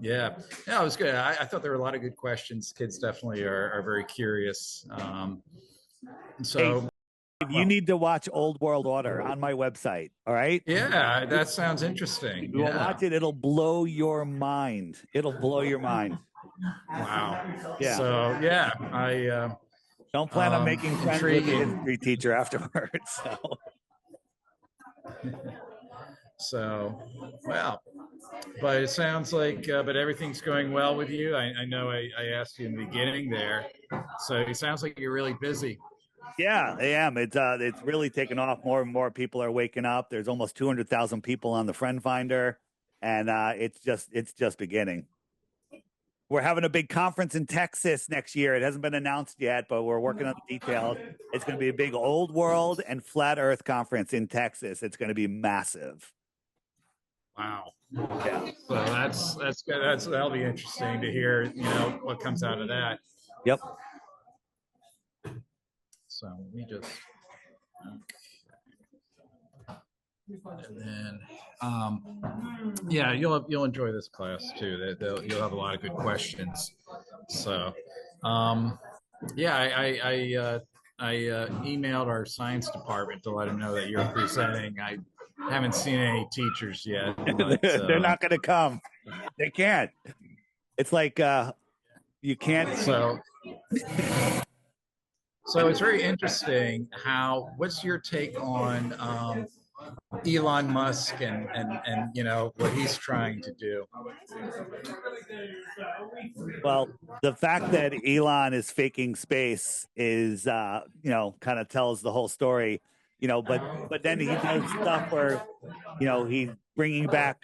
Yeah, no, it was good. I thought there were a lot of good questions. Kids definitely are very curious. Hey, So, you well, need to watch Old World Order on my website. All right. yeah, If that sounds interesting. you will Yeah. watch it, it'll blow your mind. It'll blow your mind. Wow. Yeah. So, yeah, I Don't plan on making friends with the intriguing. history teacher afterwards. So So, well, but it sounds like, but everything's going well with you. I know I asked you in the beginning there. So it sounds like you're really busy. yeah, I am. It's really taken off. More and more people are waking up. There's almost 200,000 people on the Friend Finder, and it's just beginning. We're having a big conference in Texas next year. It hasn't been announced yet, but we're working on the details. It's going to be a big old world and flat Earth conference in Texas. It's going to be massive. Wow. Yeah. So that's good. That'll be interesting to hear. What comes out of that. Yep. So let me just. And then, yeah, you'll enjoy this class too. You'll have a lot of good questions. So, yeah, I emailed our science department to let them know that you're presenting. I haven't seen any teachers yet, but They're not going to come. They can't. It's like you can't. so it's very interesting. What's your take on Elon Musk and what he's trying to do? Well, the fact that Elon is faking space is, kind of tells the whole story, but then he does stuff where, he's bringing back,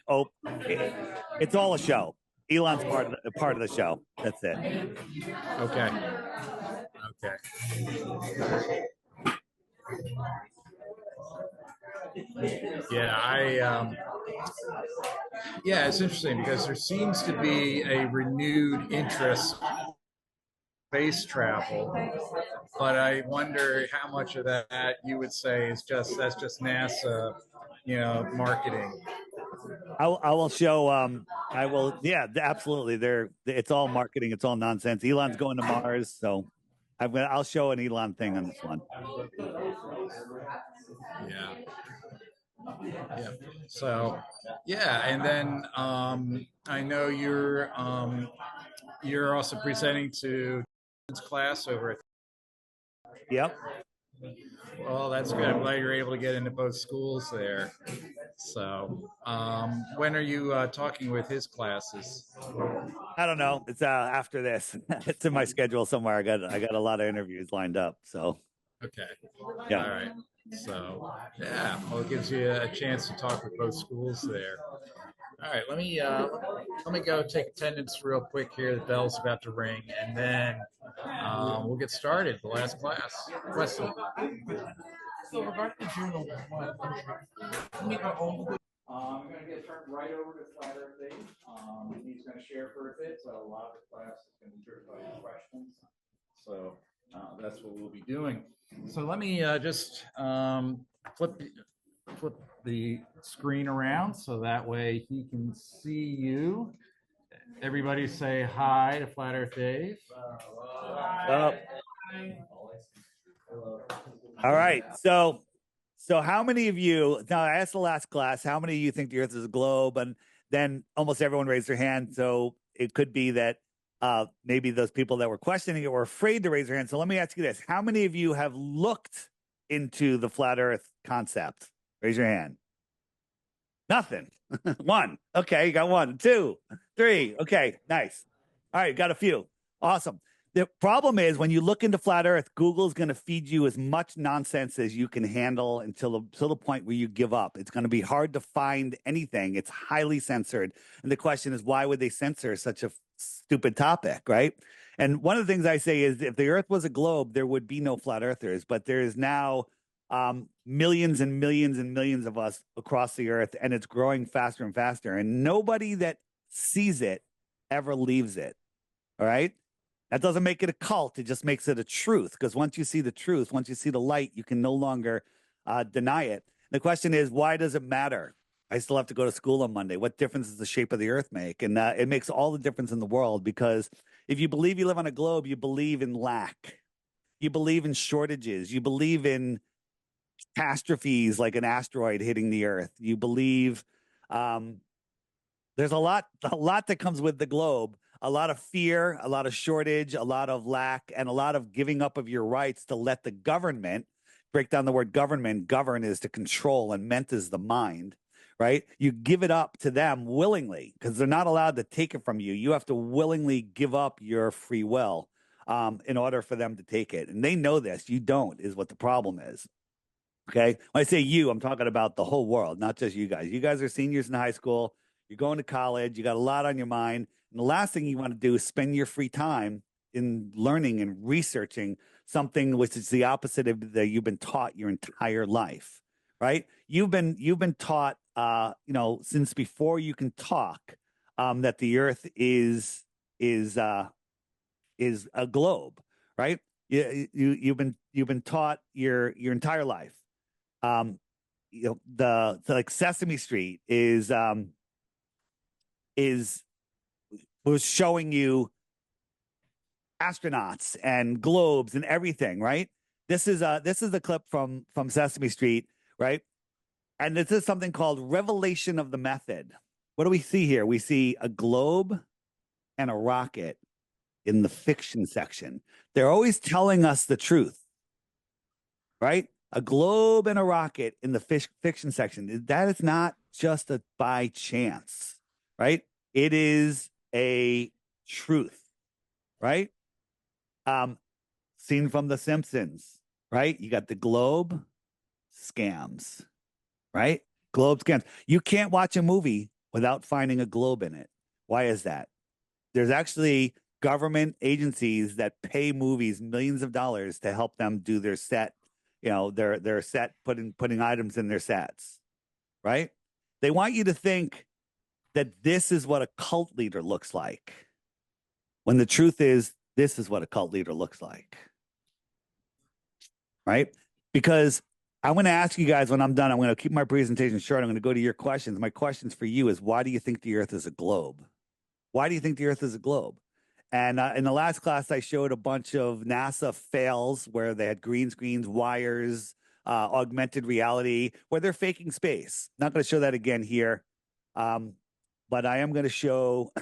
it's all a show. Elon's part of the show. That's it. Okay. Okay. Yeah, yeah, it's interesting because there seems to be a renewed interest in space travel, but I wonder how much of that you would say is just NASA, marketing. I will show. I will. Yeah, absolutely. It's all marketing. It's all nonsense. Elon's going to Mars, so I'll show an Elon thing on this one. Yeah. Yeah. So, yeah, and then I know you're also presenting to class over at. Yep. Well, that's good. I'm glad you're able to get into both schools there. So, when are you talking with his classes? I don't know. It's after this. It's in my schedule somewhere. I got a lot of interviews lined up. So Okay. yeah. All right. So, yeah, well, it gives you a chance to talk with both schools there. All right, let me go take attendance real quick here. The bell's about to ring, and then we'll get started. The last class. Wesley. So regarding the journal, I'm going to get turned right over to Flatter Thing. He's going to share for a bit, so a lot of the class is going to be driven by questions. So that's what we'll be doing. So let me just flip the screen around so that way he can see you. Everybody say hi to Flat Earth Dave. All right. So how many of you, now I asked the last class, how many of you think the Earth is a globe? And then almost everyone raised their hand. So it could be that maybe those people that were questioning it were afraid to raise their hand. So let me ask you this. How many of you have looked into the flat Earth concept? Raise your hand. Nothing. One. Okay, you got one, two, three. Okay, nice. All right, got a few. Awesome. The problem is when you look into flat Earth, Google's going to feed you as much nonsense as you can handle until the point where you give up. It's going to be hard to find anything. It's highly censored. And the question is, why would they censor such a stupid topic, right? And one of the things I say is if the Earth was a globe, there would be no flat Earthers, but there is now millions and millions and millions of us across the Earth, and it's growing faster and faster. And nobody that sees it ever leaves it. All right. That doesn't make it a cult. It just makes it a truth. Because once you see the truth, once you see the light, you can no longer deny it. The question is, why does it matter? I still have to go to school on Monday. What difference does the shape of the earth make? And it makes all the difference in the world, because if you believe you live on a globe, you believe in lack. You believe in shortages. You believe in catastrophes like an asteroid hitting the earth. You believe there's a lot that comes with the globe, a lot of fear, a lot of shortage, a lot of lack, and a lot of giving up of your rights to let the government, break down the word government. Govern is to control, and ment is the mind, right? You give it up to them willingly, because they're not allowed to take it from you. You have to willingly give up your free will in order for them to take it. And they know this. You don't, is what the problem is. Okay. When I say you, I'm talking about the whole world, not just you guys. You guys are seniors in high school. You're going to college. You got a lot on your mind. And the last thing you want to do is spend your free time in learning and researching something which is the opposite of that you've been taught your entire life, right? You've been taught, since before you can talk, that the Earth is a globe, right? You've been taught your entire life. Like Sesame Street was showing you astronauts and globes and everything, right? This is a clip from Sesame Street, right? And this is something called Revelation of the Method. What do we see here? We see a globe and a rocket in the fiction section. They're always telling us the truth, right? A globe and a rocket in the fiction section. That is not just a by chance, right? It is a truth, right? Seen from The Simpsons, right? You got the globe scams, right? Globe scams. You can't watch a movie without finding a globe in it. Why is that? There's actually government agencies that pay movies millions of dollars to help them do their set, their set, putting items in their sets, right? They want you to think that this is what a cult leader looks like, when the truth is this is what a cult leader looks like, right? Because I'm going to ask you guys when I'm done, I'm going to keep my presentation short. I'm going to go to your questions. My questions for you is, why do you think the Earth is a globe? Why do you think the Earth is a globe? And in the last class, I showed a bunch of NASA fails where they had green screens, wires, augmented reality, where they're faking space. Not going to show that again here. But I am going to show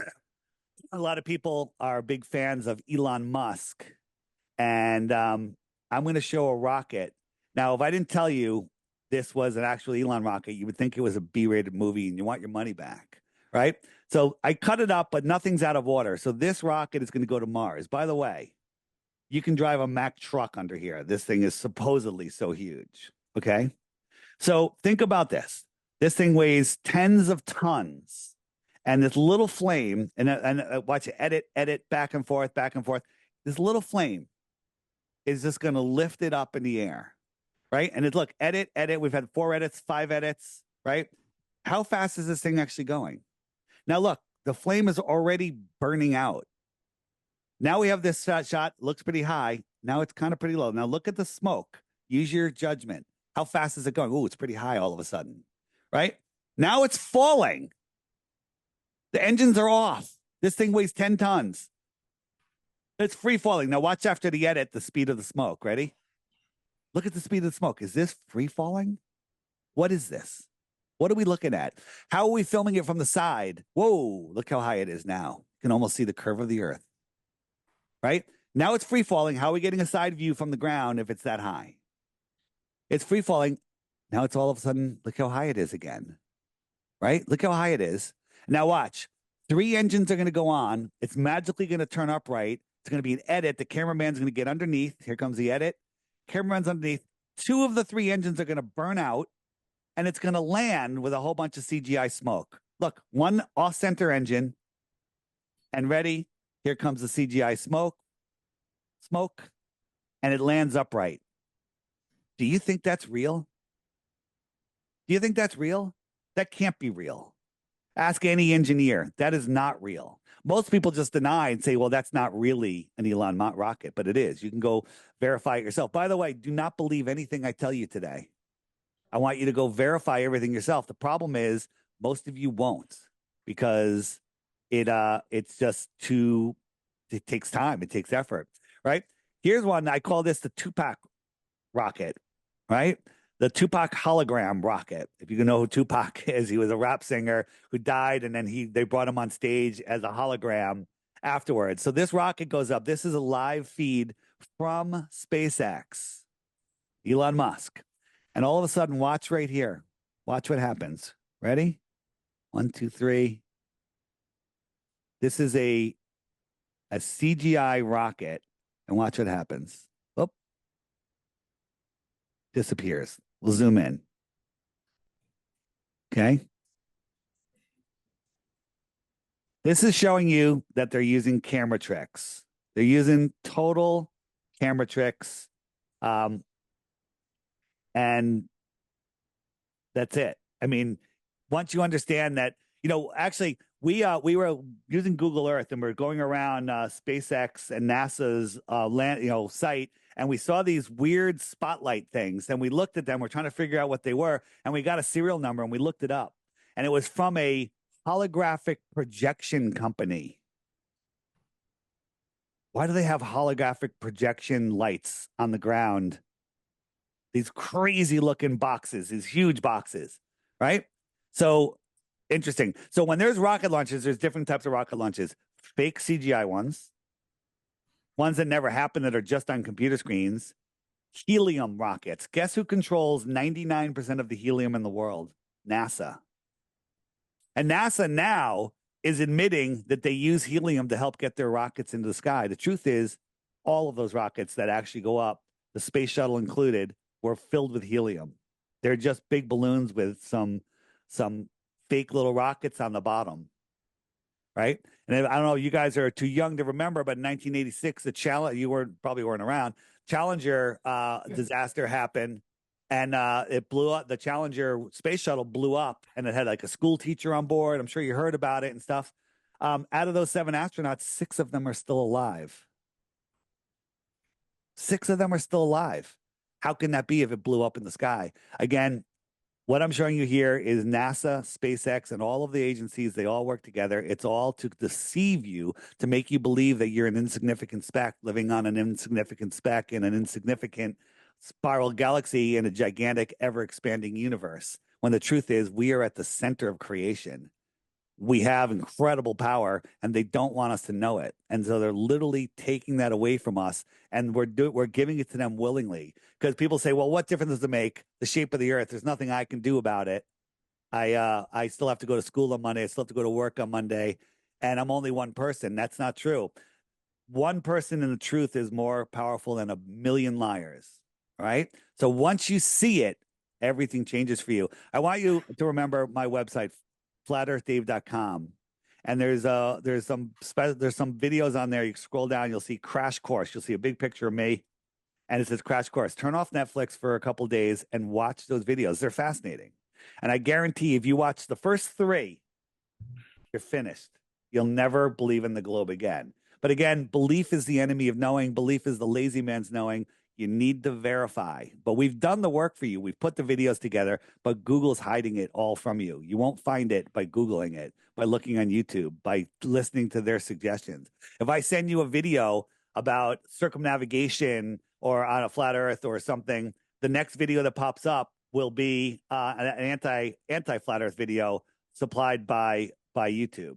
a lot of people are big fans of Elon Musk. And I'm going to show a rocket. Now, if I didn't tell you this was an actual Elon rocket, you would think it was a B-rated movie and you want your money back, right? So I cut it up, but nothing's out of order. So this rocket is going to go to Mars. By the way, you can drive a Mack truck under here. This thing is supposedly so huge, okay? So think about this. This thing weighs tens of tons. And this little flame, and watch it, edit, back and forth. This little flame is just going to lift it up in the air, right? And look, edit. We've had 4 edits, 5 edits, right? How fast is this thing actually going? Now, look, the flame is already burning out. Now we have this shot, looks pretty high. Now it's kind of pretty low. Now look at the smoke. Use your judgment. How fast is it going? Oh, it's pretty high all of a sudden, right? Now it's falling. The engines are off. This thing weighs 10 tons. It's free falling. Now watch after the edit, the speed of the smoke. Ready? Look at the speed of the smoke. Is this free falling? What is this? What are we looking at? How are we filming it from the side? Whoa, look how high it is now. You can almost see the curve of the Earth, right? Now it's free falling. How are we getting a side view from the ground if it's that high? It's free falling. Now it's all of a sudden, look how high it is again, right? Look how high it is. Now watch. 3 engines are going to go on. It's magically going to turn upright. It's going to be an edit. The cameraman's going to get underneath. Here comes the edit. Cameraman's underneath. 2 of the 3 engines are going to burn out, and it's going to land with a whole bunch of CGI smoke. Look, 1 off-center engine, and ready. Here comes the CGI smoke, and it lands upright. Do you think that's real? Do you think that's real? That can't be real. Ask any engineer. That is not real. Most people just deny and say, well, that's not really an Elon Musk rocket, but it is. You can go verify it yourself. By the way, do not believe anything I tell you today. I want you to go verify everything yourself. The problem is Most of you won't because it's just too, it takes time, it takes effort, right? Here's one. I call this the Tupac rocket, right? The Tupac hologram rocket. If you know who Tupac is, he was a rap singer who died, and then they brought him on stage as a hologram afterwards. So this rocket goes up. This is a live feed from SpaceX, Elon Musk. And all of a sudden, watch right here. Watch what happens. Ready? 1, 2, 3. This is a CGI rocket, and watch what happens. Oh, disappears. We'll zoom in. Okay. This is showing you that they're using camera tricks. They're using total camera tricks. And that's it. I mean, once you understand that, actually we were using Google Earth and we're going around SpaceX and NASA's land, site, and we saw these weird spotlight things, and we looked at them. We're trying to figure out what they were, and we got a serial number and we looked it up, and it was from a holographic projection company. Why do they have holographic projection lights on the ground? These crazy looking boxes, these huge boxes, right? So interesting. So when there's rocket launches, there's different types of rocket launches. Fake CGI ones that never happen, that are just on computer screens. Helium rockets. Guess who controls 99% of the helium in the world? NASA. And NASA now is admitting that they use helium to help get their rockets into the sky. The truth is, all of those rockets that actually go up, the space shuttle included, were filled with helium. They're just big balloons with some fake little rockets on the bottom, right? And I don't know, you guys are too young to remember, but in 1986, probably weren't around. Challenger disaster happened, and it blew up. The Challenger space shuttle blew up, and it had like a school teacher on board. I'm sure you heard about it and stuff. Out of those 7 astronauts, 6 of them are still alive. 6 of them are still alive. How can that be if it blew up in the sky? Again, what I'm showing you here is NASA, SpaceX, and all of the agencies. They all work together. It's all to deceive you, to make you believe that you're an insignificant speck living on an insignificant speck in an insignificant spiral galaxy in a gigantic, ever-expanding universe. When the truth is, we are at the center of creation. We have incredible power, and they don't want us to know it. And so they're literally taking that away from us, and we're giving it to them willingly. Because people say, well, what difference does it make? The shape of the earth, there's nothing I can do about it. I still have to go to school on Monday. I still have to go to work on Monday, and I'm only one person. That's not true. One person in the truth is more powerful than 1,000,000 liars, right? So once you see it, everything changes for you. I want you to remember my website, flatearthdave.com. And there's some videos on there. You scroll down, you'll see Crash Course. You'll see a big picture of me, and it says Crash Course. Turn off Netflix for a couple of days and watch those videos. They're fascinating. And I guarantee if you watch the first 3, you're finished. You'll never believe in the globe again. But again, belief is the enemy of knowing. Belief is the lazy man's knowing. You need to verify. But we've done the work for you. We've put the videos together, but Google's hiding it all from you. You won't find it by Googling it, by looking on YouTube, by listening to their suggestions. If I send you a video about circumnavigation or on a flat earth or something, the next video that pops up will be an anti-flat earth video supplied by YouTube.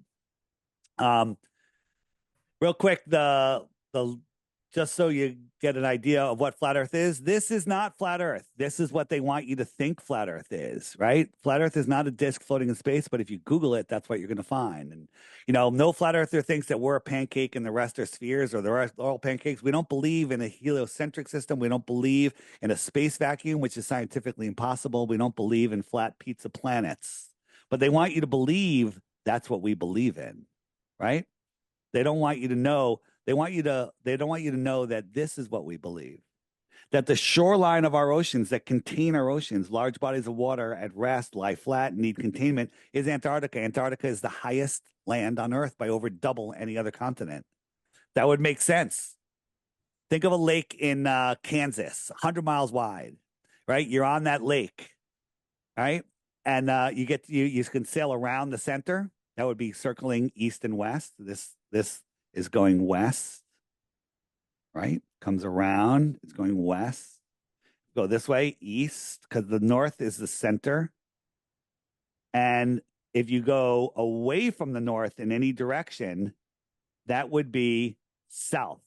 Real quick, the just so you get an idea of what flat earth is, this is not flat earth. This is what they want you to think flat earth is, right? Flat earth is not a disk floating in space, but if you Google it, that's what you're going to find. And, no flat earther thinks that we're a pancake and the rest are spheres, or the rest are all pancakes. We don't believe in a heliocentric system. We don't believe in a space vacuum, which is scientifically impossible. We don't believe in flat pizza planets, but they want you to believe that's what we believe in, right? They don't want you to know. They don't want you to know that this is what we believe. That the shoreline of our oceans that contain our oceans, large bodies of water at rest, lie flat, need containment, is Antarctica. Antarctica is the highest land on Earth by over double any other continent. That would make sense. Think of a lake in Kansas, 100 miles wide, right? You're on that lake, right? and you can sail around the center. That would be circling east and west. This is going west, right? Comes around, it's going west. Go this way, east, because the north is the center. And if you go away from the north in any direction, that would be south,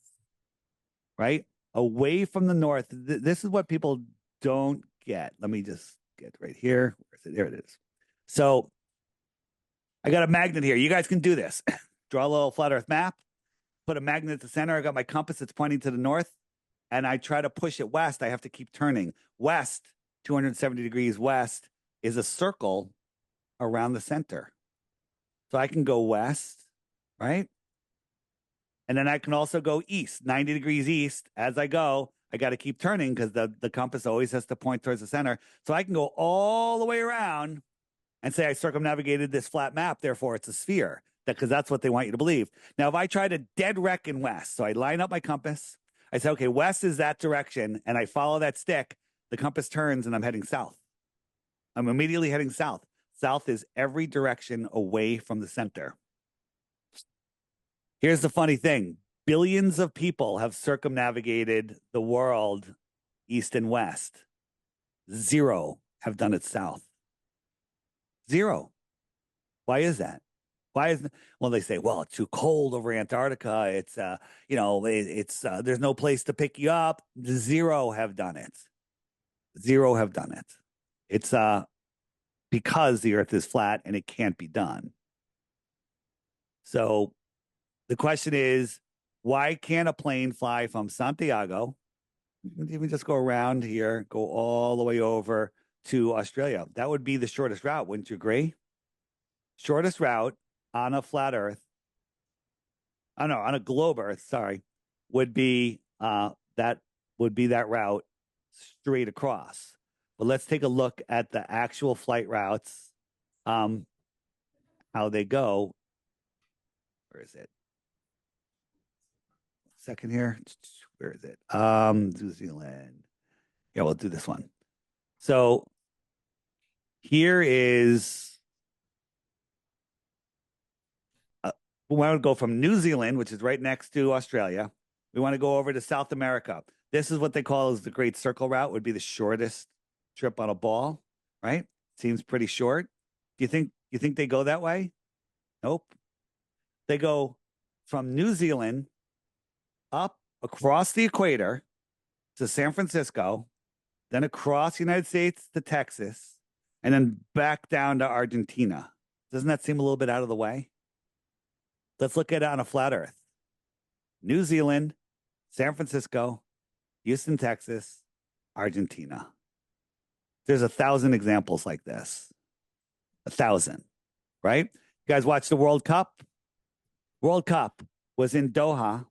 right? Away from the north. This is what people don't get. Let me just get right here. Where is it? There it is. So I got a magnet here. You guys can do this. Draw a little flat earth map, put a magnet at the center. I got my compass that's pointing to the north, and I try to push it west. I have to keep turning. West, 270 degrees west, is a circle around the center. So I can go west, right? And then I can also go east, 90 degrees east. As I go, I got to keep turning because the compass always has to point towards the center. So I can go all the way around and say I circumnavigated this flat map, therefore it's a sphere, because that's what they want you to believe. Now, if I try to dead reckon west, so I line up my compass, I say, okay, west is that direction, and I follow that stick, the compass turns and I'm heading south. I'm immediately heading south. South is every direction away from the center. Here's the funny thing. Billions of people have circumnavigated the world east and west. 0 have done it south. 0. Why is that? Why is well, they say, well, it's too cold over Antarctica. It's there's no place to pick you up. 0 have done it. 0 have done it. It's because the earth is flat and it can't be done. So the question is, why can't a plane fly from Santiago? Even just go around here, go all the way over to Australia. That would be the shortest route, wouldn't you agree? Shortest route on a flat Earth, on a globe Earth, sorry, would be that route straight across. But let's take a look at the actual flight routes, how they go. Where is it? Second here. Where is it? New Zealand. Yeah, we'll do this one. So here is we want to go from New Zealand, which is right next to Australia. We want to go over to South America. This is what they call is the Great Circle Route, would be the shortest trip on a ball, right? Seems pretty short. Do you think they go that way? Nope. They go from New Zealand up across the equator to San Francisco, then across the United States to Texas, and then back down to Argentina. Doesn't that seem a little bit out of the way? Let's look at it on a flat Earth. New Zealand, San Francisco, Houston, Texas, Argentina. There's 1,000 examples like this. 1,000, right? You guys watch the World Cup? World Cup was in Doha.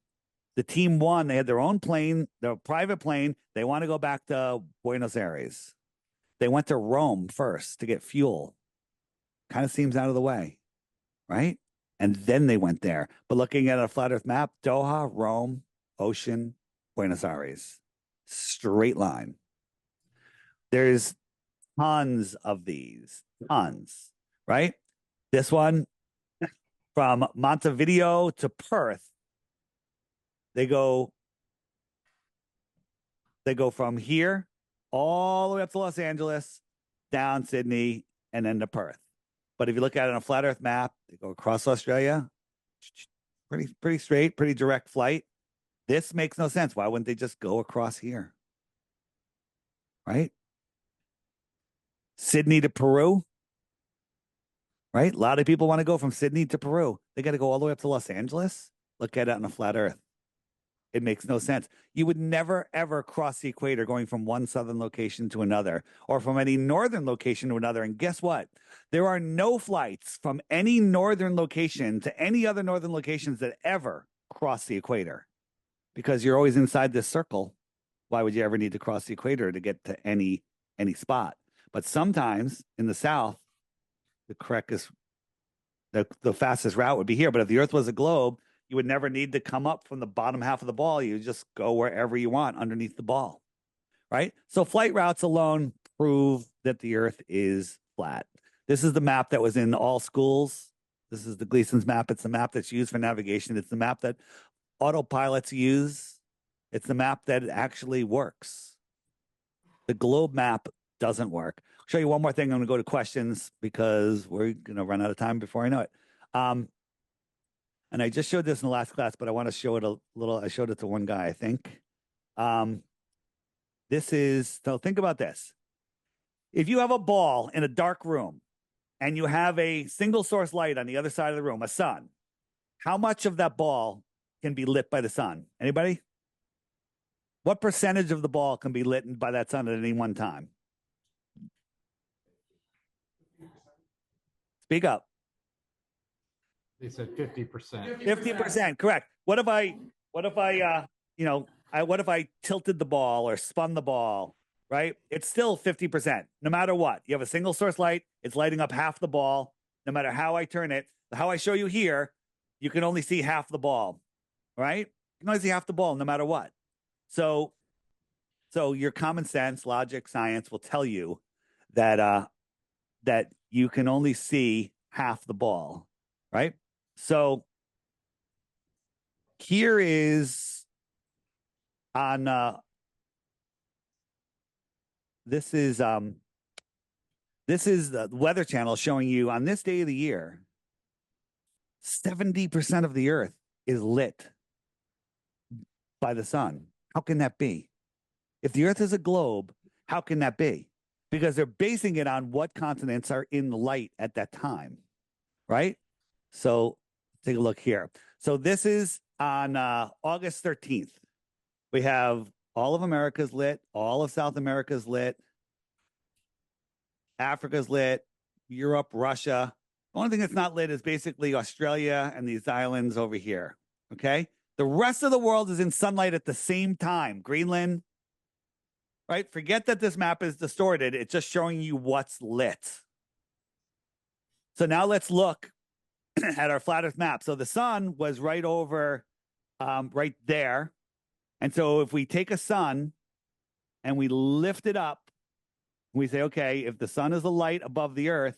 The team won. They had their own plane, their private plane. They want to go back to Buenos Aires. They went to Rome first to get fuel. Kind of seems out of the way, right? And then they went there. But looking at a flat Earth map, Doha, Rome, ocean, Buenos Aires. Straight line. There's tons of these. Tons, right? This one from Montevideo to Perth. They go from here all the way up to Los Angeles, down Sydney, and then to Perth. But if you look at it on a flat Earth map, they go across Australia, pretty straight, pretty direct flight. This makes no sense. Why wouldn't they just go across here? Right? Sydney to Peru, right? A lot of people want to go from Sydney to Peru. They got to go all the way up to Los Angeles. Look at it on a flat Earth. It makes no sense. You would never, ever cross the equator going from one southern location to another or from any northern location to another. And guess what? There are no flights from any northern location to any other northern locations that ever cross the equator because you're always inside this circle. Why would you ever need to cross the equator to get to any spot? But sometimes in the south, the fastest route would be here. But if the Earth was a globe, you would never need to come up from the bottom half of the ball. You just go wherever you want underneath the ball, right? So flight routes alone prove that the Earth is flat. This is the map that was in all schools. This is the Gleason's map. It's the map that's used for navigation. It's the map that autopilots use. It's the map that actually works. The globe map doesn't work. I'll show you one more thing. I'm going to go to questions because we're going to run out of time before I know it. And I just showed this in the last class, but I want to show it a little. I showed it to one guy, I think. So think about this. If you have a ball in a dark room and you have a single source light on the other side of the room, a sun, how much of that ball can be lit by the sun? Anybody? What percentage of the ball can be lit by that sun at any one time? Speak up. They said 50%. 50%, correct. What if I tilted the ball or spun the ball, right? It's still 50%, no matter what. You have a single source light, it's lighting up half the ball, no matter how I turn it. How I show you here, you can only see half the ball, right? You can only see half the ball, no matter what. So your common sense, logic, science will tell you that that you can only see half the ball, right? So here is on this is the Weather Channel showing you on this day of the year, 70% of the earth is lit by the sun. How can that be? If the earth is a globe, how can that be? Because they're basing it on what continents are in light at that time, right? So take a look here. So this is on August 13th. We have all of America's lit, all of South America's lit, Africa's lit, Europe, Russia. The only thing that's not lit is basically Australia and these islands over here, okay? The rest of the world is in sunlight at the same time. Greenland, right? Forget that this map is distorted. It's just showing you what's lit. So now let's look at our flat Earth map. So the sun was right over, right there. And so if we take a sun and we lift it up, we say, okay, if the sun is the light above the earth,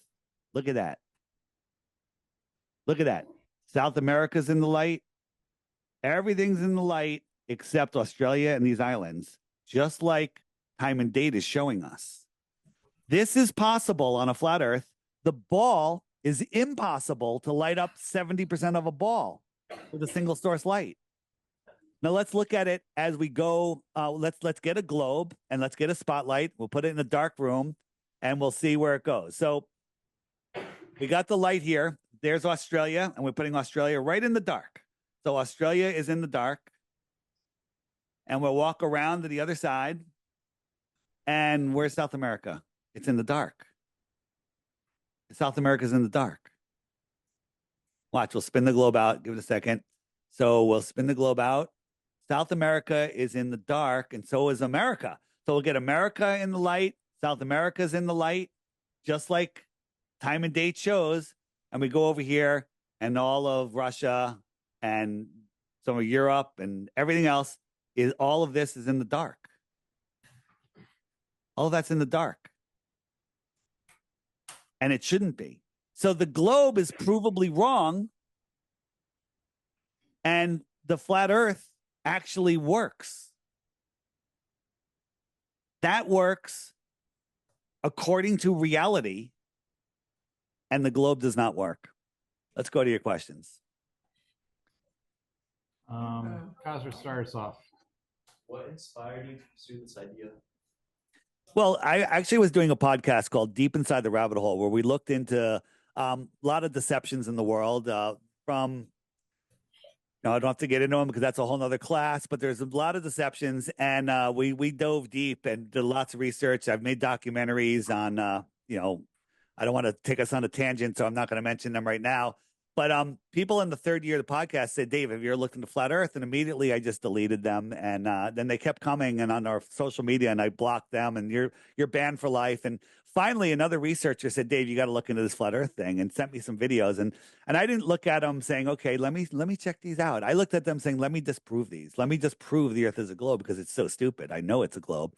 look at that. Look at that. South America's in the light. Everything's in the light except Australia and these islands, just like time and date is showing us. This is possible on a flat earth. The ball is impossible to light up 70% of a ball with a single source light. Now let's look at it as we go. Let's get a globe and let's get a spotlight. We'll put it in a dark room and we'll see where it goes. So we got the light here. There's Australia, and we're putting Australia right in the dark. So Australia is in the dark. And we'll walk around to the other side. And where's South America? It's in the dark. South America's in the dark. Watch, we'll spin the globe out. Give it a second. So we'll spin the globe out. South America is in the dark, and so is America. So we'll get America in the light. South America's in the light, just like time and date shows. And we go over here, and all of Russia and some of Europe and everything else is all of this is in the dark. All of that's in the dark. And it shouldn't be. So the globe is provably wrong. And the flat earth actually works. That works according to reality. And the globe does not work. Let's go to your questions. Kaiser starts off. What inspired you to pursue this idea? Well, I actually was doing a podcast called Deep Inside the Rabbit Hole, where we looked into a lot of deceptions in the world from, I don't have to get into them because that's a whole nother class, but there's a lot of deceptions. And we dove deep and did lots of research. I've made documentaries on, I don't want to take us on a tangent, so I'm not going to mention them right now. But people in the third year of the podcast said, Dave, have you ever looked into Flat Earth? And immediately I just deleted them. And then they kept coming and on our social media, and I blocked them, and you're banned for life. And finally, another researcher said, Dave, you got to look into this Flat Earth thing, and sent me some videos. And I didn't look at them saying, okay, let me check these out. I looked at them saying, let me disprove these. Let me just prove the Earth is a globe because it's so stupid. I know it's a globe.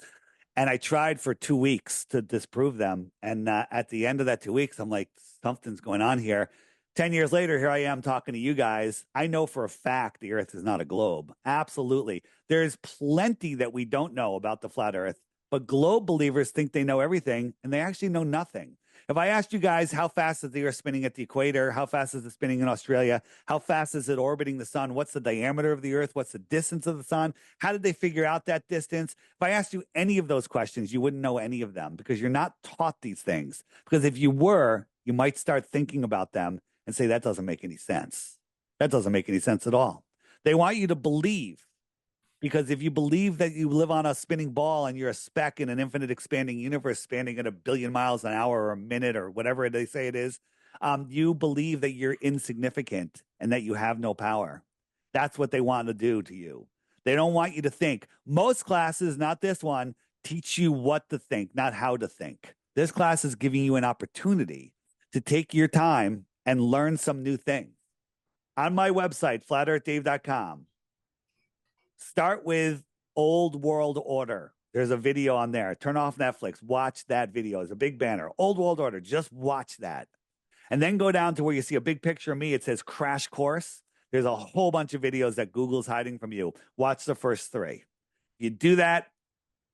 And I tried for 2 weeks to disprove them. And at the end of that 2 weeks, I'm like, something's going on here. 10 years later, here I am talking to you guys. I know for a fact the Earth is not a globe. Absolutely. There's plenty that we don't know about the flat Earth, but globe believers think they know everything, and they actually know nothing. If I asked you guys how fast is the Earth spinning at the equator, how fast is it spinning in Australia, how fast is it orbiting the sun, what's the diameter of the Earth, what's the distance of the sun, how did they figure out that distance? If I asked you any of those questions, you wouldn't know any of them because you're not taught these things. Because if you were, you might start thinking about them and say, that doesn't make any sense. That doesn't make any sense at all. They want you to believe. Because if you believe that you live on a spinning ball and you're a speck in an infinite expanding universe spanning at 1 billion miles an hour or a minute or whatever they say it is, you believe that you're insignificant and that you have no power. That's what they want to do to you. They don't want you to think. Most classes, not this one, teach you what to think, not how to think. This class is giving you an opportunity to take your time and learn some new things. On my website, flatearthdave.com, start with Old World Order. There's a video on there. Turn off Netflix. Watch that video. It's a big banner. Old World Order. Just watch that. And then go down to where you see a big picture of me. It says Crash Course. There's a whole bunch of videos that Google's hiding from you. Watch the first 3. You do that,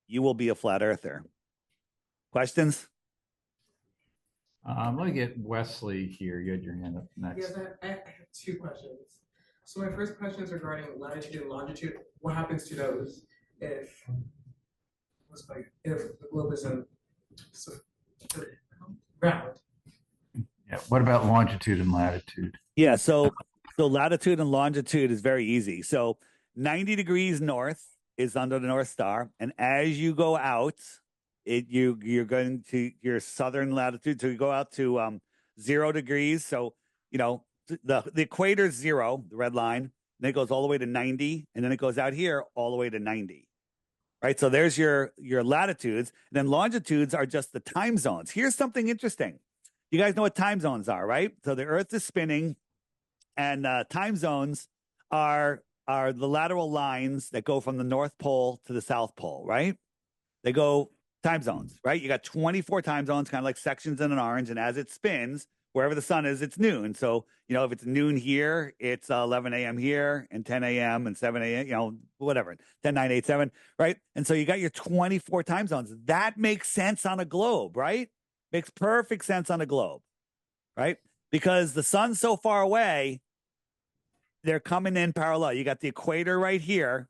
you will be a flat earther. Questions? Let me get Wesley here. You had your hand up next. Yes, I have 2 questions. So my first question is regarding latitude and longitude. What happens to those if the globe is round? Yeah. What about longitude and latitude? Yeah, so latitude and longitude is very easy. So 90 degrees north is under the North Star, and as you go out, you're going to your southern latitude. So you go out to 0 degrees. So the equator is 0, the red line. Then it goes all the way to 90, and then it goes out here all the way to 90. Right. So there's your latitudes, and then longitudes are just the time zones. Here's something interesting. You guys know what time zones are, right? So the Earth is spinning, and time zones are the lateral lines that go from the North Pole to the South Pole, right? They go time zones, right? You got 24 time zones, kind of like sections in an orange, and as it spins, wherever the sun is, it's noon. So, if it's noon here, it's 11 a.m. here, and 10 a.m. and 7 a.m., whatever, 10, 9, 8, 7, right? And so you got your 24 time zones. That makes sense on a globe, right? Makes perfect sense on a globe, right? Because the sun's so far away, they're coming in parallel. You got the equator right here.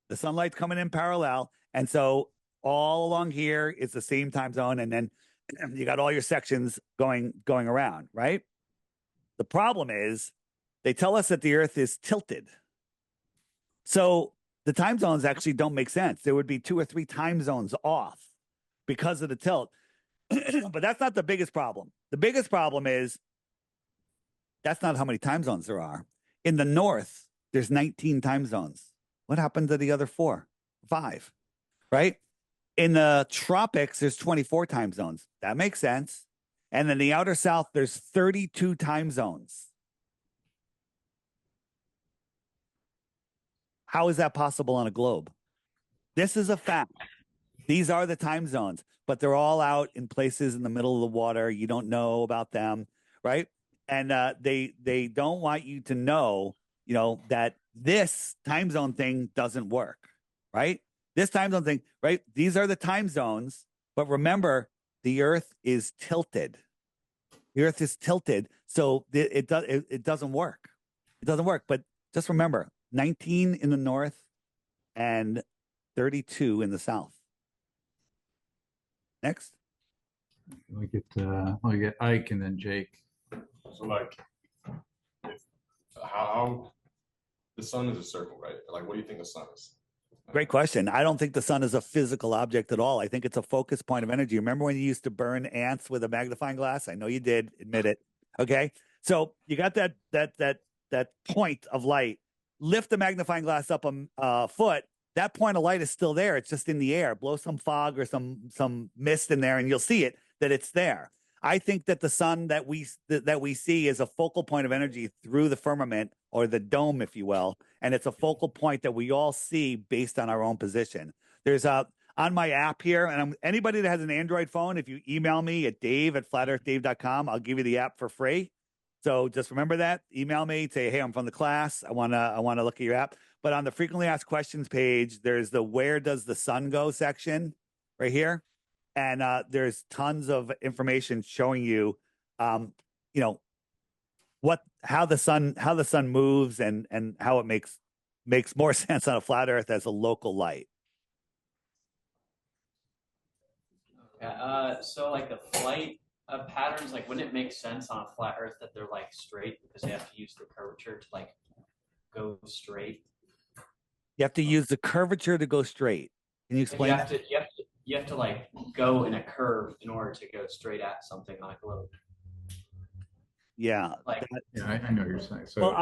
The sunlight's coming in parallel. And so all along here is the same time zone. And then you got all your sections going around, right? The problem is they tell us that the Earth is tilted. So the time zones actually don't make sense. There would be 2 or 3 time zones off because of the tilt. But that's not the biggest problem. The biggest problem is that's not how many time zones there are. In the north, there's 19 time zones. What happened to the other 4, 5, right? In the tropics, there's 24 time zones. That makes sense. And in the outer south, there's 32 time zones. How is that possible on a globe? This is a fact. These are the time zones, but they're all out in places in the middle of the water. You don't know about them, right? And they don't want you to know, that this time zone thing doesn't work, right? This time zone thing, right? These are the time zones, but remember, the Earth is tilted. The Earth is tilted, so it doesn't work. It doesn't work. But just remember, 19 in the north and 32 in the south. Next. We get Ike and then Jake. So how the sun is a circle, right? Like, what do you think the sun is? Great question. I don't think the sun is a physical object at all. I think it's a focus point of energy. Remember when you used to burn ants with a magnifying glass? I know you did. Admit it. Okay. So you got that point of light. Lift the magnifying glass up a foot. That point of light is still there. It's just in the air. Blow some fog or some mist in there, and you'll see it, that it's there. I think that the sun that we see is a focal point of energy through the firmament, or the dome, if you will, and it's a focal point that we all see based on our own position. There's on my app here, and anybody that has an Android phone, if you email me at dave@flatearthdave.com, I'll give you the app for free. So just remember that. Email me, say, hey, I'm from the class. I wanna look at your app. But on the frequently asked questions page, there's the where does the sun go section right here. And there's tons of information showing you, how the sun moves and how it makes more sense on a flat Earth as a local light. Yeah, so like the flight patterns, like wouldn't it make sense on a flat Earth that they're like straight because they have to use the curvature to like go straight? You have to use the curvature to go straight. Can you explain? You have to like go in a curve in order to go straight at something on a globe. Yeah. Like Yeah, I know what you're saying. So Well,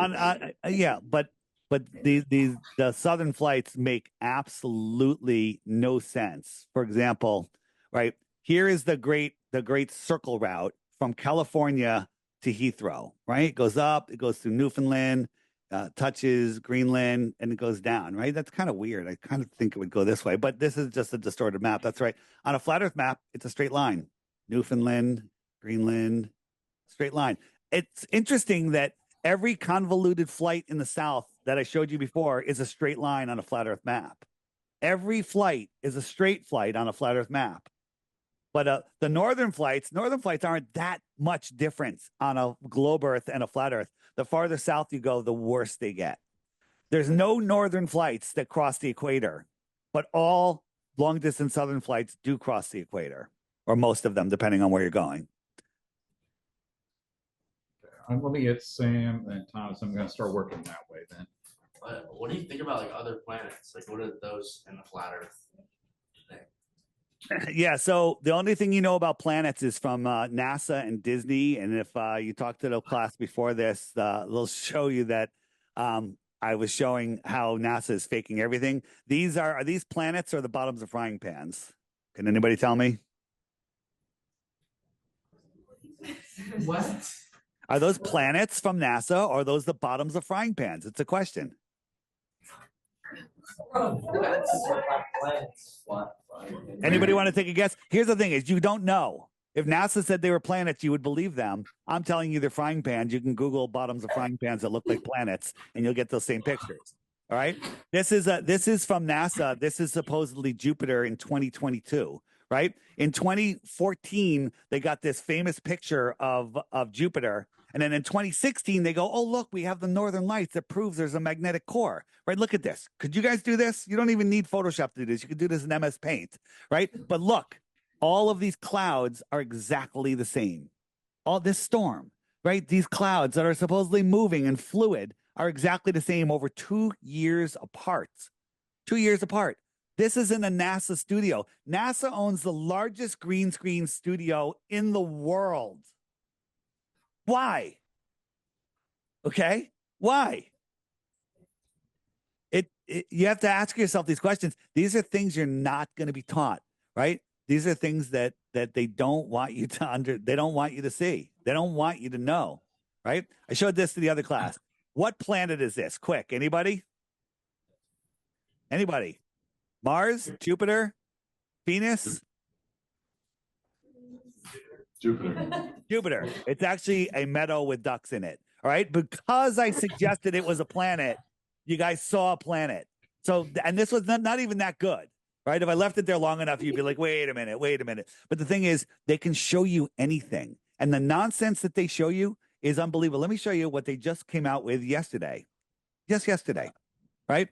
but the southern flights make absolutely no sense. For example, right here is the great circle route from California to Heathrow. Right, it goes up, it goes through Newfoundland, touches Greenland, and it goes down. Right, that's kind of weird. I kind of think it would go this way, but this is just a distorted map. That's right. On a flat Earth map, it's a straight line. Newfoundland, Greenland, straight line. It's interesting that every convoluted flight in the south that I showed you before is a straight line on a flat Earth map. Every flight is a straight flight on a flat Earth map. But the northern flights aren't that much difference on a globe Earth and a flat Earth. The farther south you go, the worse they get. There's no northern flights that cross the equator, but all long distance southern flights do cross the equator, or most of them, depending on where you're going. let me get Sam and Thomas. I'm going to start working that way then. What do you think about like other planets? Like, what are those in the flat Earth thing? Yeah, so the only thing you know about planets is from NASA and Disney. And if you talk to the class before this, they'll show you that I was showing how NASA is faking everything. Are these planets or the bottoms of frying pans? Can anybody tell me? What? Are those planets from NASA or are those the bottoms of frying pans? It's a question. Anybody want to take a guess? Here's the thing is you don't know. If NASA said they were planets, you would believe them. I'm telling you they're frying pans. You can Google bottoms of frying pans that look like planets and you'll get those same pictures. All right. This is from NASA. This is supposedly Jupiter in 2022. Right. In 2014, they got this famous picture of Jupiter. And then in 2016, they go, oh, look, we have the northern lights that proves there's a magnetic core. Right. Look at this. Could you guys do this? You don't even need Photoshop to do this. You could do this in MS Paint. Right. But look, all of these clouds are exactly the same. All this storm. Right. These clouds that are supposedly moving and fluid are exactly the same over 2 years apart. 2 years apart. This is in a NASA studio. NASA owns the largest green screen studio in the world. Why? Okay, why? You have to ask yourself these questions. These are things you're not going to be taught, right? These are things that they don't want you to they don't want you to see. They don't want you to know, right? I showed this to the other class. What planet is this? Quick, anybody? Anybody? Mars, Jupiter, Venus? Jupiter. It's actually a meadow with ducks in it. All right. Because I suggested it was a planet, you guys saw a planet. So, and this was not even that good. Right. If I left it there long enough, you'd be like, wait a minute. But the thing is, they can show you anything. And the nonsense that they show you is unbelievable. Let me show you what they just came out with yesterday. Just yesterday. Right.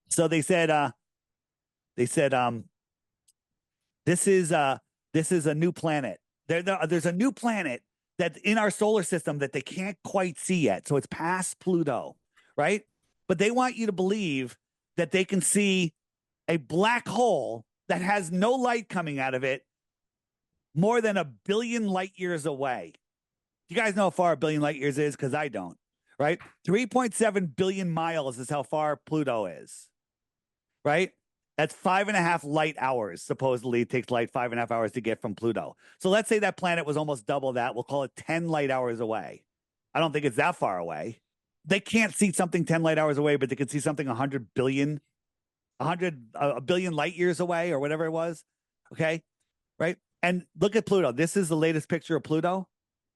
So they said, this is a new planet. There's a new planet that's in our solar system that they can't quite see yet. So it's past Pluto, right? But they want you to believe that they can see a black hole that has no light coming out of it more than 1 billion light years away. You guys know how far 1 billion light years is? Because I don't, right? 3.7 billion miles is how far Pluto is, right? That's 5.5 light hours. Supposedly, it takes light 5.5 hours to get from Pluto. So let's say that planet was almost double that. We'll call it 10 light hours away. I don't think it's that far away. They can't see something 10 light hours away, but they can see something 100 a billion light years away or whatever it was. Okay. Right. And look at Pluto. This is the latest picture of Pluto.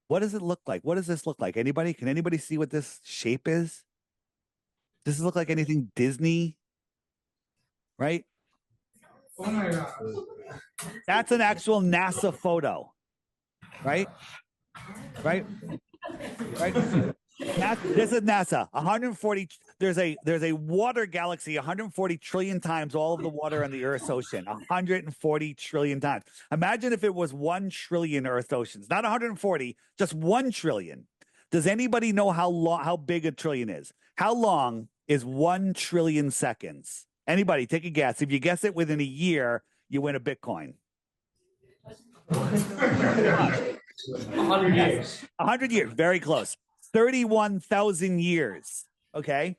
What does it look like? What does this look like? Anybody? Can anybody see what this shape is? Does it look like anything Disney? Right? Oh my god. That's an actual NASA photo. Right? Right? Right? This is NASA. 140. There's a water galaxy 140 trillion times all of the water in the Earth's ocean. 140 trillion times. Imagine if it was 1 trillion Earth oceans, not 140, just 1 trillion. Does anybody know how big a trillion is? How long is 1 trillion seconds? Anybody take a guess. If you guess it within a year, you win a Bitcoin. 100 years. 100 years, very close. 31,000 years. Okay.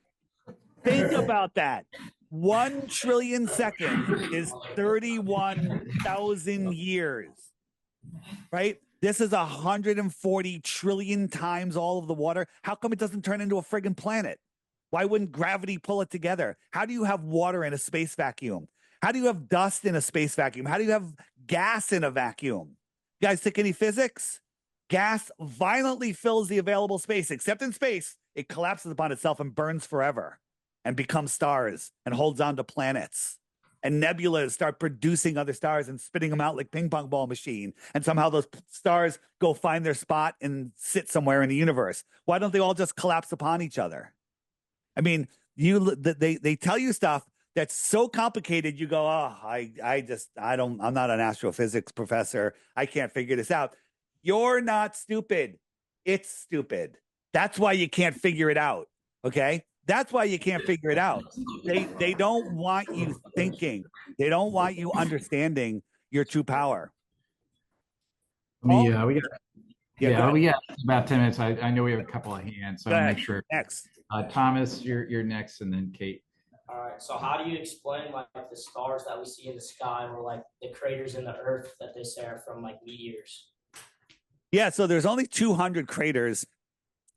Think about that. 1 trillion seconds is 31,000 years. Right? This is 140 trillion times all of the water. How come it doesn't turn into a friggin' planet? Why wouldn't gravity pull it together? How do you have water in a space vacuum? How do you have dust in a space vacuum? How do you have gas in a vacuum? You guys take any physics? Gas violently fills the available space, except in space, it collapses upon itself and burns forever and becomes stars and holds on to planets. And nebulas start producing other stars and spitting them out like ping pong ball machine. And somehow those stars go find their spot and sit somewhere in the universe. Why don't they all just collapse upon each other? I mean, they tell you stuff that's so complicated. You go, oh, I'm not an astrophysics professor. I can't figure this out. You're not stupid. It's stupid. That's why you can't figure it out. Okay. That's why you can't figure it out. They don't want you thinking. They don't want you understanding your true power. We got about 10 minutes. I know we have a couple of hands, so I'll make sure. Next. Thomas, you're next, and then Kate. All right. So how do you explain like the stars that we see in the sky, or like the craters in the Earth that they say are from like meteors? Yeah. So there's only 200 craters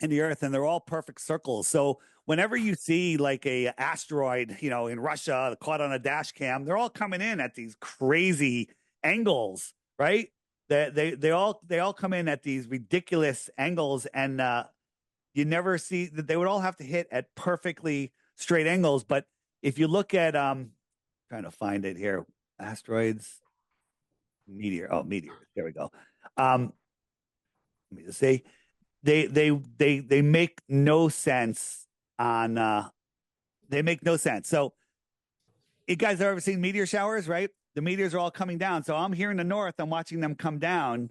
in the Earth, and they're all perfect circles. So whenever you see like a asteroid, in Russia caught on a dash cam, they're all coming in at these crazy angles, right? They all come in at these ridiculous angles, and you never see that they would all have to hit at perfectly straight angles. But if you look at trying to find it here, asteroids, meteors. There we go. Let me just say they make no sense on they make no sense. So you guys have ever seen meteor showers, right? The meteors are all coming down. So I'm here in the north, I'm watching them come down.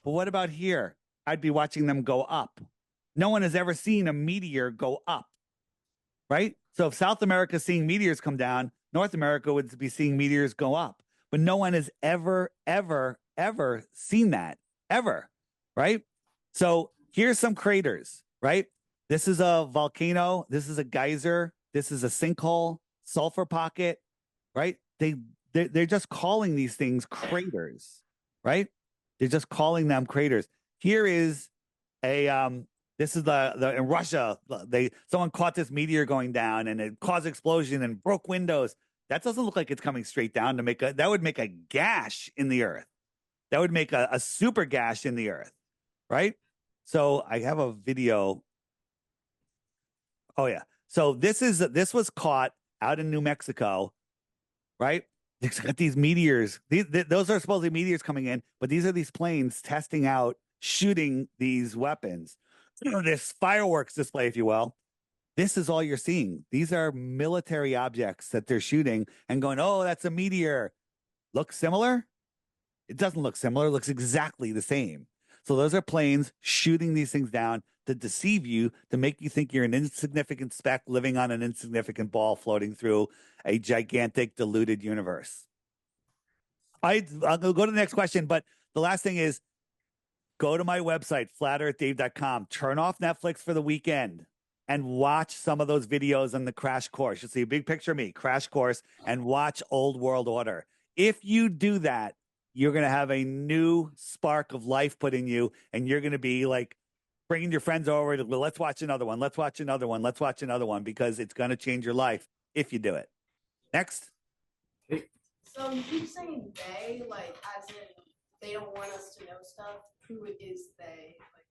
But what about here? I'd be watching them go up. No one has ever seen a meteor go up, right? So if South America is seeing meteors come down, North America would be seeing meteors go up. But no one has ever seen that, ever, right? So here's some craters, right? This is a volcano. This is a geyser. This is a sinkhole, sulfur pocket, right? They're just calling these things craters, right? They're just calling them craters. Here is this is the in Russia. Someone caught this meteor going down, and it caused explosion and broke windows. That doesn't look like it's coming straight down that would make a gash in the Earth. That would make a super gash in the Earth, right? So I have a video. Oh yeah. So this was caught out in New Mexico, right? It's got these meteors. Those are supposedly meteors coming in, but these are these planes testing out, shooting these weapons. This fireworks display, if you will. This is all you're seeing. These are military objects that they're shooting and going, oh, that's a meteor. Looks similar? It doesn't look similar. It looks exactly the same. So those are planes shooting these things down to deceive you, to make you think you're an insignificant speck living on an insignificant ball floating through a gigantic diluted universe. I'll go to the next question, but the last thing is go to my website, flatearthdave.com, turn off Netflix for the weekend and watch some of those videos on the crash course. You'll see a big picture of me, crash course, and watch Old World Order. If you do that, you're going to have a new spark of life put in you, and you're going to be like bringing your friends over to, well, let's watch another one. Let's watch another one. Let's watch another one, because it's going to change your life if you do it. Next. So you keep saying they, like, as in they don't want us to know stuff. Who is they? Like,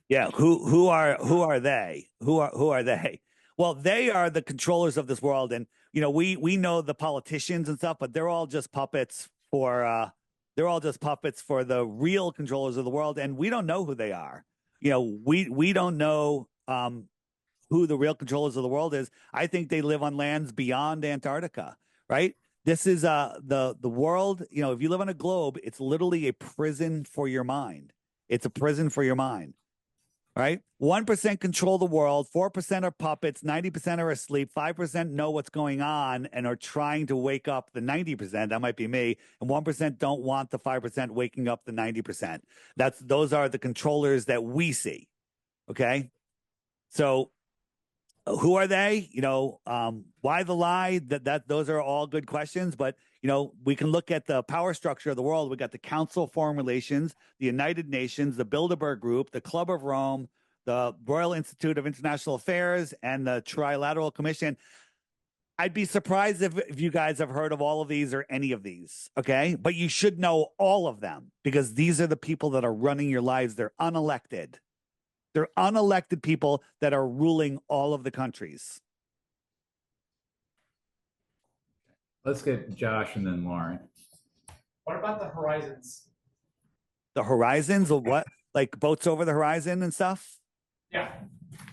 Yeah, who are they? Who are they? Well, they are the controllers of this world, and we know the politicians and stuff, but they're all just puppets for the real controllers of the world, and we don't know who they are. We don't know who the real controllers of the world is. I think they live on lands beyond Antarctica, right? This is the world. If you live on a globe, it's literally a prison for your mind. It's a prison for your mind. Right? 1% control the world, 4% are puppets, 90% are asleep, 5% know what's going on and are trying to wake up the 90%. That might be me. And 1% don't want the 5% waking up the 90%. Those are the controllers that we see. Okay. So who are they? Why the lie? Those are all good questions, but we can look at the power structure of the world. We got the Council of Foreign Relations, the United Nations, the Bilderberg Group, the Club of Rome, the Royal Institute of International Affairs, and the Trilateral Commission. I'd be surprised if you guys have heard of all of these or any of these, okay? But you should know all of them because these are the people that are running your lives. They're unelected. They're unelected people that are ruling all of the countries. Let's get Josh and then Lauren. What about the horizons? The horizons or what? Like boats over the horizon and stuff? Yeah.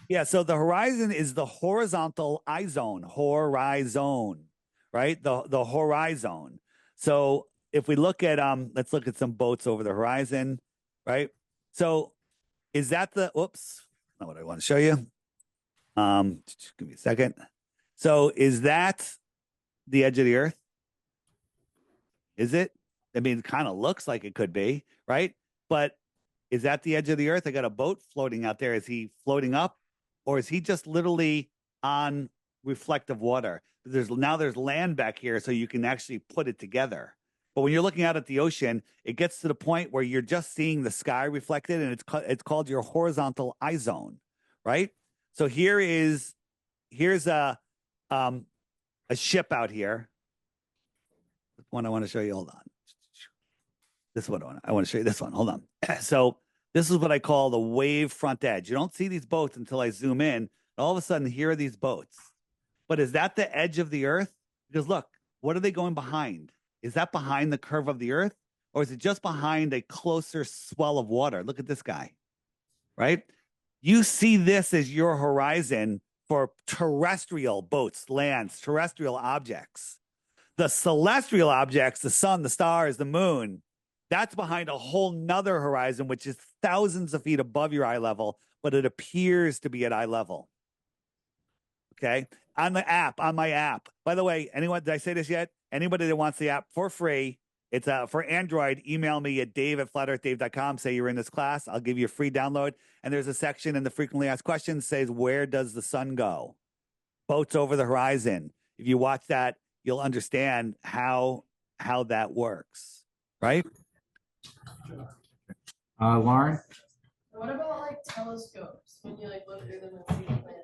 Yeah, so the horizon is the horizontal eye zone, horizon, right? The horizon. So if we look at let's look at some boats over the horizon, right? So is that whoops, not what I want to show you. Just give me a second. So is that the edge of the earth? Is it? I mean, it kind of looks like it could be, right? But is that the edge of the earth? I got a boat floating out there. Is he floating up? Or is he just literally on reflective water? There's land back here, so you can actually put it together. But when you're looking out at the ocean, it gets to the point where you're just seeing the sky reflected, and it's called your horizontal eye zone, right? So here's a ship out here. One I want to show you. Hold on. This one I want to show you. This one. Hold on. So this is what I call the wave front edge. You don't see these boats until I zoom in. All of a sudden, here are these boats. But is that the edge of the earth? Because look, what are they going behind? Is that behind the curve of the earth? Or is it just behind a closer swell of water? Look at this guy, right? You see this as your horizon for terrestrial boats, lands, terrestrial objects. The celestial objects, the sun, the stars, the moon, that's behind a whole nother horizon, which is thousands of feet above your eye level, but it appears to be at eye level. Okay. On my app. By the way, anyone, did I say this yet? Anybody that wants the app for free, it's for Android, email me at dave@flatearthdave.com. Say you're in this class. I'll give you a free download. And there's a section in the frequently asked questions says, where does the sun go? Boats over the horizon. If you watch that, you'll understand how that works, right? Lauren? what about like telescopes when you like look through them and see the planets?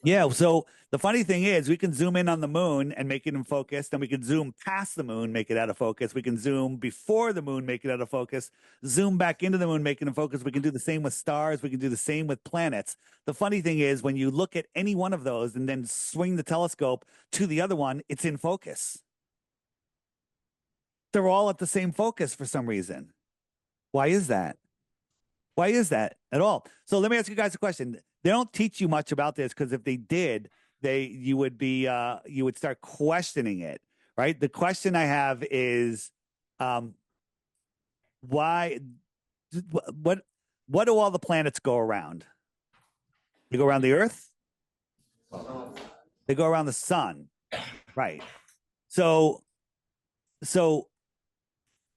Yeah, so the funny thing is we can zoom in on the moon and make it in focus, then we can zoom past the moon, make it out of focus. We can zoom before the moon, make it out of focus, zoom back into the moon, make it in focus. We can do the same with stars. We can do the same with planets. The funny thing is when you look at any one of those and then swing the telescope to the other one, it's in focus. They're all at the same focus for some reason. Why is that? Why is that at all? So let me ask you guys a question. They don't teach you much about this because if they did, you would start questioning it, right? The question I have is, why? What do all the planets go around? They go around the Earth. They go around the sun, right? So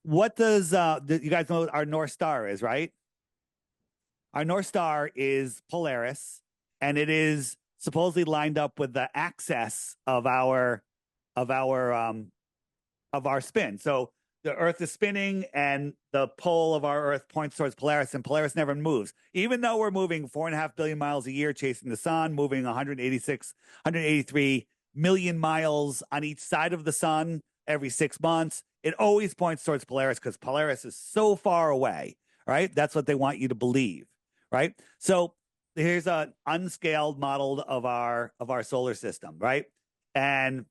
what does you guys know what our North Star is, right? Our North Star is Polaris, and it is supposedly lined up with the axis of our spin. So the Earth is spinning, and the pole of our Earth points towards Polaris, and Polaris never moves. Even though we're moving 4.5 billion miles a year chasing the sun, moving 183 million miles on each side of the sun, every 6 months. It always points towards Polaris because Polaris is so far away, right? That's what they want you to believe, right? So here's an unscaled model of our solar system, right? And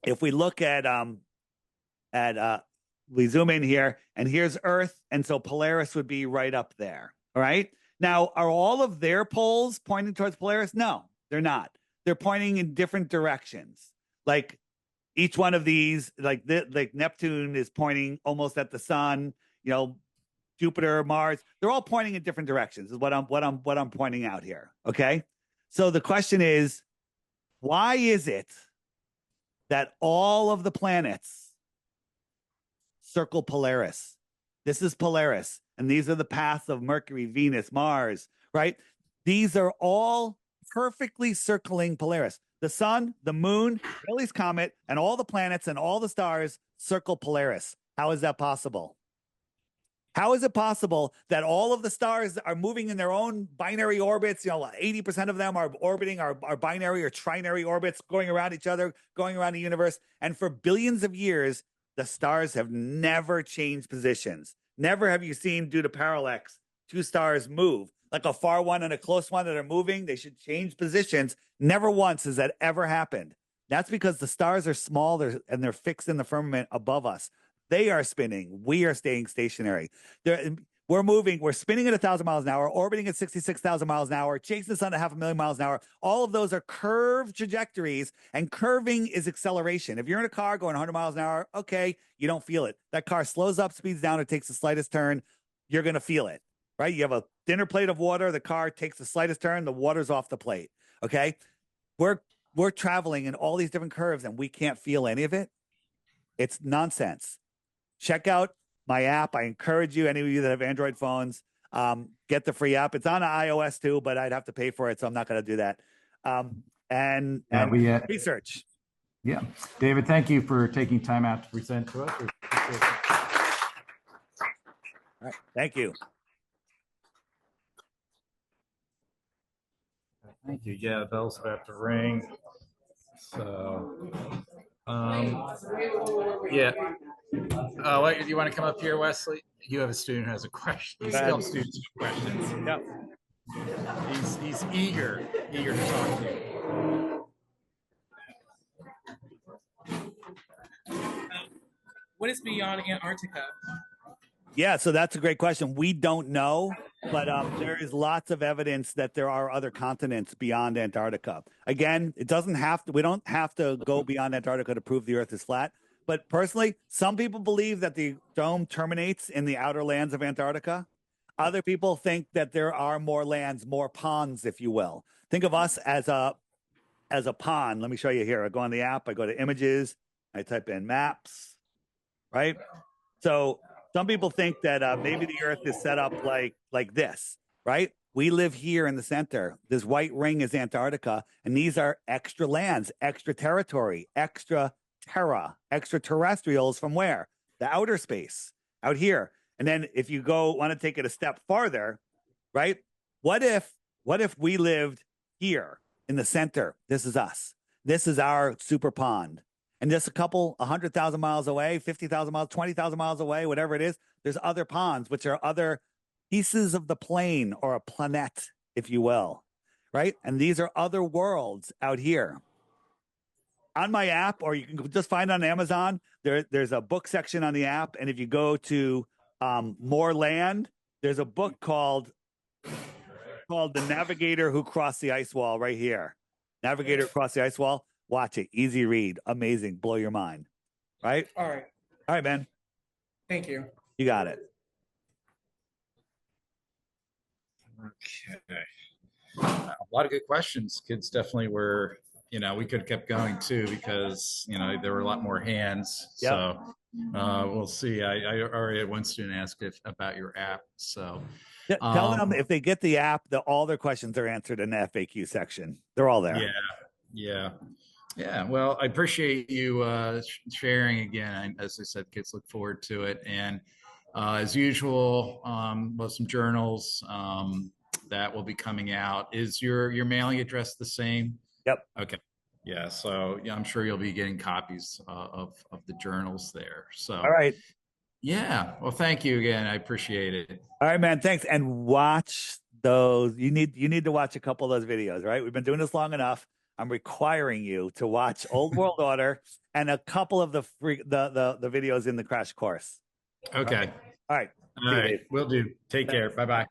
if we look at we zoom in here, and here's Earth, and so Polaris would be right up there. All right. Now, are all of their poles pointing towards Polaris? No, they're not. They're pointing in different directions. Like each one of these, like Neptune is pointing almost at the sun. You know, Jupiter, Mars, they're all pointing in different directions. Is what I'm pointing out here. Okay. So the question is, why is it that all of the planets circle Polaris? This is Polaris, and these are the paths of Mercury, Venus, Mars, right? These are all perfectly circling Polaris. The sun, the moon, Halley's Comet, and all the planets and all the stars circle Polaris. How is that possible? How is it possible that all of the stars are moving in their own binary orbits? You know, 80% of them are orbiting our binary or trinary orbits, going around each other, going around the universe. And for billions of years, the stars have never changed positions. Never have you seen, due to parallax, two stars move. Like a far one and a close one that are moving, they should change positions. Never once has that ever happened. That's because the stars are small and they're fixed in the firmament above us. They are spinning. We are staying stationary. We're moving. We're spinning at 1,000 miles an hour, orbiting at 66,000 miles an hour, chasing the sun at 500,000 miles an hour. All of those are curved trajectories, and curving is acceleration. If you're in a car going 100 miles an hour, okay, you don't feel it. That car slows up, speeds down, it takes the slightest turn. You're going to feel it, right? You have a dinner plate of water. The car takes the slightest turn. The water's off the plate, okay? We're traveling in all these different curves, and we can't feel any of it. It's nonsense. Check out my app. I encourage you, any of you that have Android phones, get the free app. It's on iOS too, but I'd have to pay for it, so I'm not going to do that. And research. Yeah. David, thank you for taking time out to present to us. All right. Thank you. Thank you. Yeah, the bell's about to ring. So, yeah. Do you want to come up here, Wesley? You have a student who has a question. You still have students with questions. Yep. He's eager to talk to you. What is beyond Antarctica? Yeah, so that's a great question. We don't know, but there is lots of evidence that there are other continents beyond Antarctica. Again, we don't have to go beyond Antarctica to prove the Earth is flat. But personally, some people believe that the dome terminates in the outer lands of Antarctica. Other people think that there are more lands, more ponds, if you will. Think of us as a pond. Let me show you here. I go on the app, I go to images, I type in maps, right? So some people think that maybe the Earth is set up like this, right? We live here in the center. This white ring is Antarctica, and these are extra lands, extra territory, extra terra, extraterrestrials from where? The outer space, out here. And then if you want to take it a step farther, right? What if we lived here in the center? This is us. This is our super pond. And just 100,000 miles away, 50,000 miles, 20,000 miles away, whatever it is, there's other ponds, which are other pieces of the plane, or a planet, if you will, right? And these are other worlds out here. On my app, or you can just find it on Amazon, there's a book section on the app. And if you go to More Land, there's a book called The Navigator Who Crossed the Ice Wall right here. Navigator Who Crossed the Ice Wall. Watch it. Easy read. Amazing. Blow your mind. Right? All right. All right, man. Thank you. You got it. Okay. A lot of good questions. Kids definitely were, we could have kept going too, because, there were a lot more hands. Yep. So we'll see. I already had one student ask about your app. So tell them if they get the app, all their questions are answered in the FAQ section. They're all there. Yeah. Well, I appreciate you sharing again. As I said, kids look forward to it. And as usual, some journals that will be coming out. Is your mailing address the same? Yep. Okay. Yeah, so yeah, I'm sure you'll be getting copies of the journals there. So All right. yeah, well, thank you again. I appreciate it. All right, man. Thanks. And watch those. You need to watch a couple of those videos, right? We've been doing this long enough. I'm requiring you to watch Old World Order and a couple of the videos in the crash course. Okay. All right. All right. Will do. Take care. Bye bye.